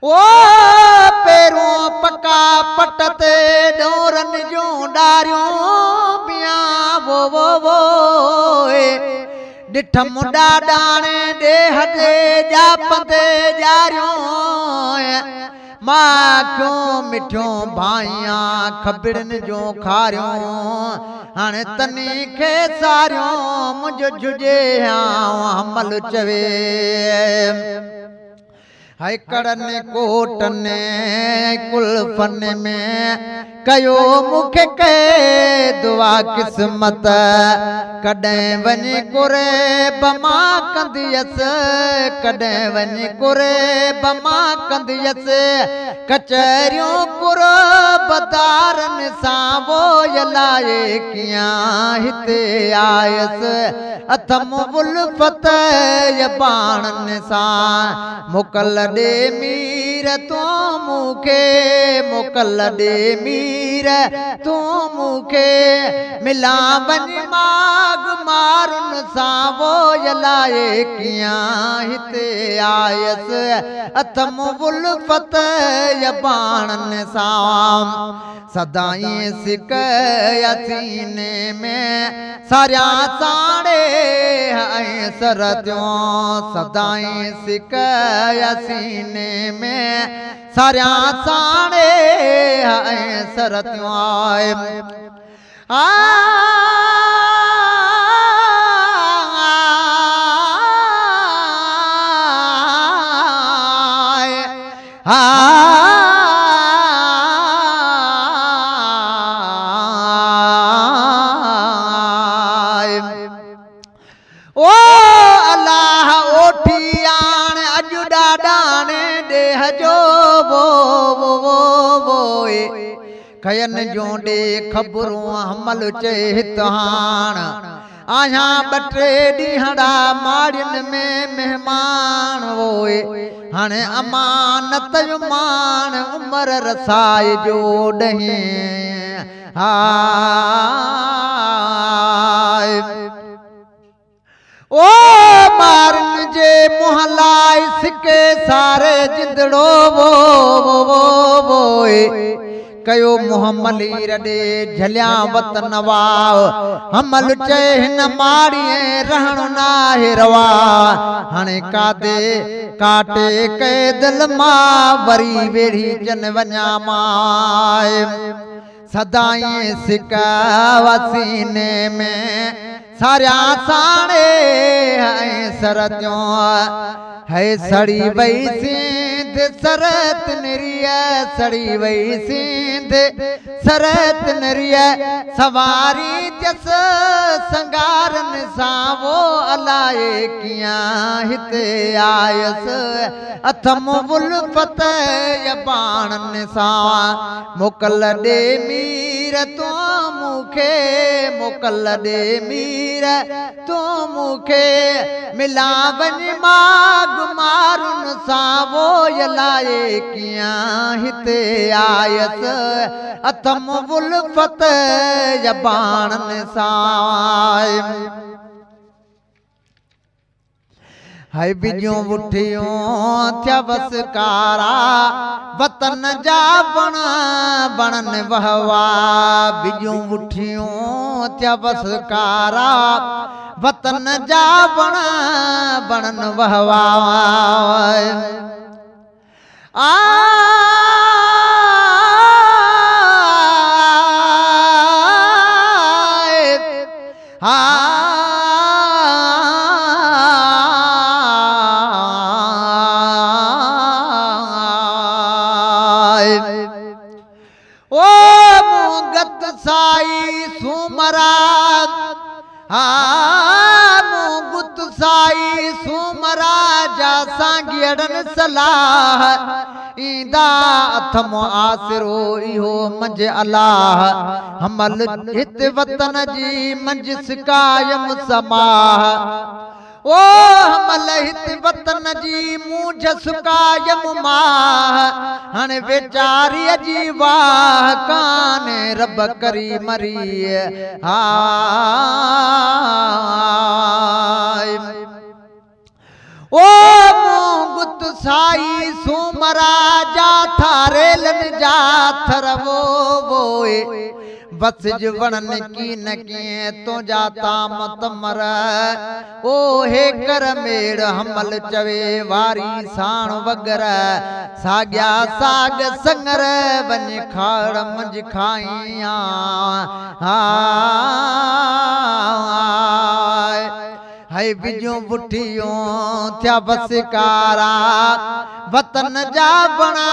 ओ पेरों पका पटते डोरन जो डारियों पिया वो डिठम डाडाने दे हटे जा पते जारियों मां क्यों मिठियों भाइयां खबड़न जो खारियों हाणे तनी खे सारियों मुझ जुजे हमल चवे हाय कड़न कोटन कुल्फन में कयो मुखे के दुआ किस्मत कॾहिं वञी कुरे बमा कंदियस कॾहिं वञी कुरे बमा कंदियस कचहरियूं कुर बदारन सां वो लाए कियां हिते आयस अथम उल्फत बाणन सां मोकल दे मीर तू मुखे मोकल दे मीर तू मुखे मिला वञ माग मारुन सां वो लाए कियां हिते आयस अथम उल्फत बाणन सां सदाई सिक सीने में सारिया साड़े सर त्यों सदाई सिक सीने में सारिया साड़े सर त्यों ओ अल्लाह ओठी आण अजु डाडाने देह जो वो खयन जो दे खबरूं हमल चेत हाण आया बटे डीहड़ा माड़िन में मेहमान वोए हाणे अमानत जो मान उमर रसाए जो डही ओ मारन जे मुहलाई सिके सारे जिंदड़ो वो कयो मुहम्मली रडे झलिया वतन वाव हमल चे हिन माड़िए रहणो नाहे रवा हाणे कादे काटे के दिल मां वरी वेड़ी जन वञा माए सदाई सिका वसीने में सारिया साड़े सर त्यों है सड़ी वई सिंध सरत नरिया सड़ी वई सिंध सरत नरिया सवारी जस संगारन सां वो अलाए कियां हिते आयस अथम उल्फत बाणन सां मोकल दे मीर तू मुखे मोकल दे मीर तू मुखे मिला वञ माग मारुन सां वो लाए कियां हिते आयस अथम उल्फत बाणन सां हाय बिजूं बुठियूं थिया बस कारा वतन जा बण बणन वहवा बिजूं बुठियूं थिया बस कारा वतन जा बण बणन वहवा ओ मुगत साई सुमरा मुगत साई सुमरा जा सांगियड़न सलाह ईंदा अथम आसिरो इहो मंझ अलाह हमल हित वतन जी मंझ सिकायम समाह ओ हमल हित वतन जी मूझ सुकायम माह हण वेचारी जी वाह काने रब करी मरी हाय ओ गुत साई सूमरा जा थारेलन जा थरवो वोए बस जुवणन की न किए तो जाता मत मर ओ हे कर मेड़ हमल चवे वारी साण वगर साग्या साग संगर बन खाड़ मंज खाइया है बिजू बुठियों थया बसकारा वतन जा बणा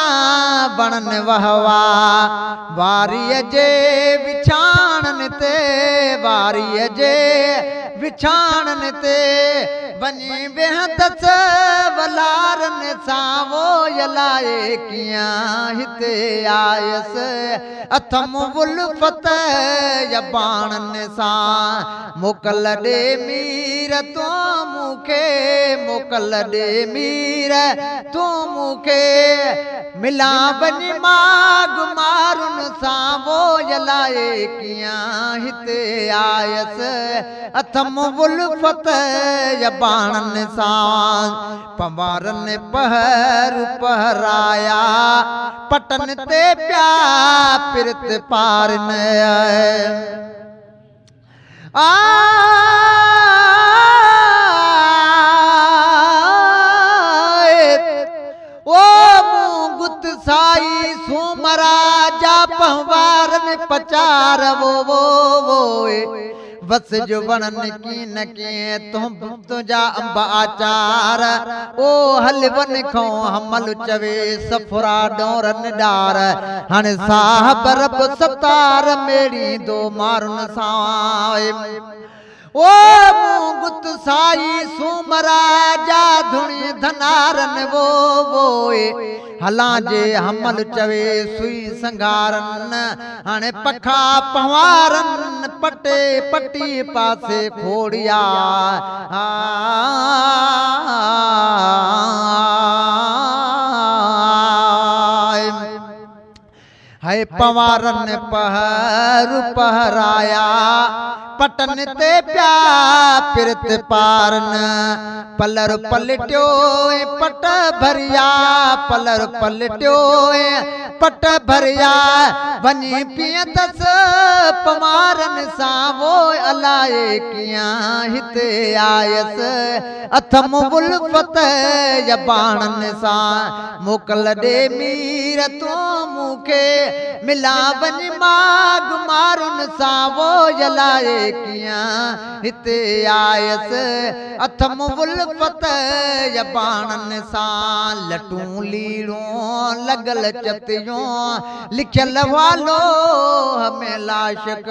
बनन वहवा वारी जे विछाणन ते वारी जे विछाणन ते वञी बेहदस वलारन सां वो यलाए कियां हिते आयस अथम उल्फत यबाणन सां मोकल दे मीर तो मुखे मोकल दे मीर तो मुखे मिला बनी माग मारुन सां वो यलाए कियां हिते आयस अथम उल्फत यबाणन सां पवारन पहर पहराया पटन ते प्या पिरत पारन गुत साई सूमरा जा पहवारन पचार वो बस जो वणन की न किए तुझा अंब आचार ओ हलवन खो हमल चवे सफरा डोरन डार हण साहब रब सतार मेरी दो मारुन साए ओ गुत साई सूमरा जा धुणी धनारन वोए हला जे हमल चवे सुई संगारन हाणे पखा पवारन पटे पटी पासे खोड़िया है पवारन पहर पहराया पटन ते प्या पिरत पारन पलर पलट्यो पट भरिया पलर पलट्यो पट भरिया वनी पिय दस पवारन सा वो अलाए कियां हिते आयस अथम उल्फत यबाणन सा मोकल दे मीर तो मुखे मिला वनी माग मारुन सा वो यलाए कियां हिते आयस अथम उल्फत यबाणन सां लटूं लीड़ों लगल चतियों लिखल वालो हमें लाशक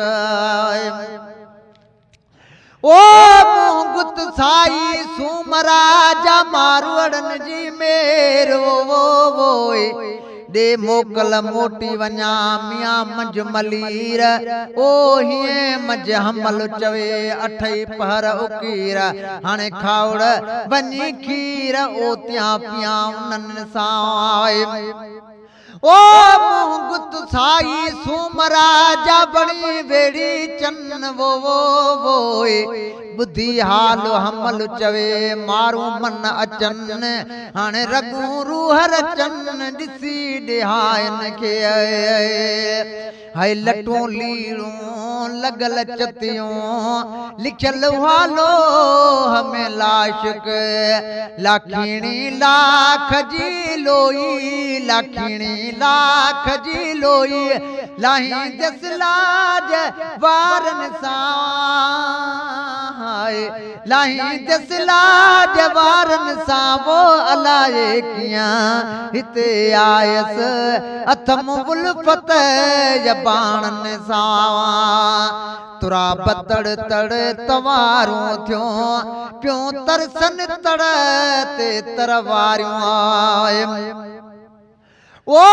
ओ गुत साई सूमरा जा मारवड़न जी मेर वोए दे मोकल मोटी वञा मियां मंझ मलीर ओ हिए मंझ हमल चवे अठई पहर उकीर हाणे खावड़ वञी खीर ओ त्या पिया उन्हनि सां ओ गुत साई सूमरा जा बणी वेड़ी चन वोए बुद्धि हाल हमल चवे मारू मन अचन हाणे रगू रूह रचन ॾिसी ॾिहायन खे है लटूं लीड़ूं लगल चतियों लिखल वालो हमें लाशक लाखीणी लाख जी लोई लाखीणी लाख जी लोई लाही जस लाज वारन सां लाही जस लाज वारन सां वो अलाए कियां हिते आयस अथम उल्फत यबाणन सां तुरा बतड़ तड़ तवारूं थियो पियो तरसन तड़ ते तरवारियूं ओ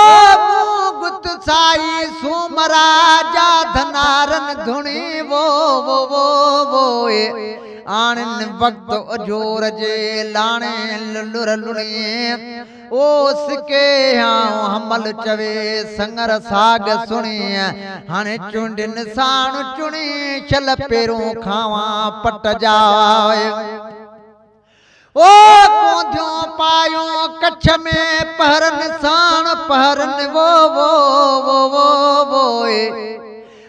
गुत साई सूमरा जा धनारन धुणी वोए आनन वक्त अजोर जे लाणे लुर लुणी ओ सिके हमल चवे संगर साग सुणी हाणे चुंडिन साण चुणी चल पेरूं खावा पट जाए ओ कोंधियों पायो कच्छ में पहरन साण पहरन वो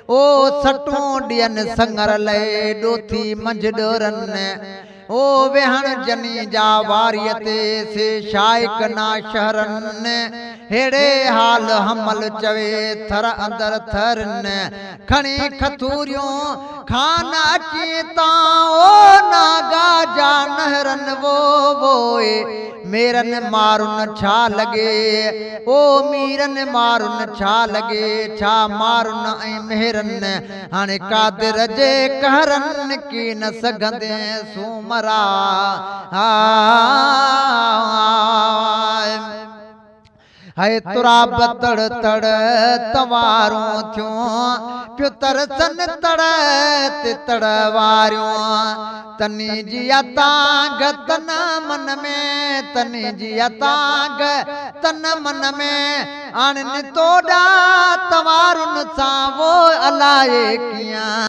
ओ सटूं ॾियनि संगर लए डोथी मंझ डोरन ओ वेहण जनी जा वारिय ते से शाइक ना शहरन हेड़े हाल हमल चवे थर अंदर थरन खणी खथूरियों खान अची तां ओ नागा जा नहरन वो मेरन मारुन छा लगे ओ मीरन मारुन छा लगे छा मारुन ऐं मेहरन हाणे कादिर जे कहरन की न सघंदे सूमरा है तुरा बतड़ तड़ तवारूं थियूं पियो तरसन तड़ ते तड़ वारियूं तनी जी अतांग तन मन में तनी जी अतांग तन मन में आणनि तोड़ा तवारुन सां वो अलाए कियां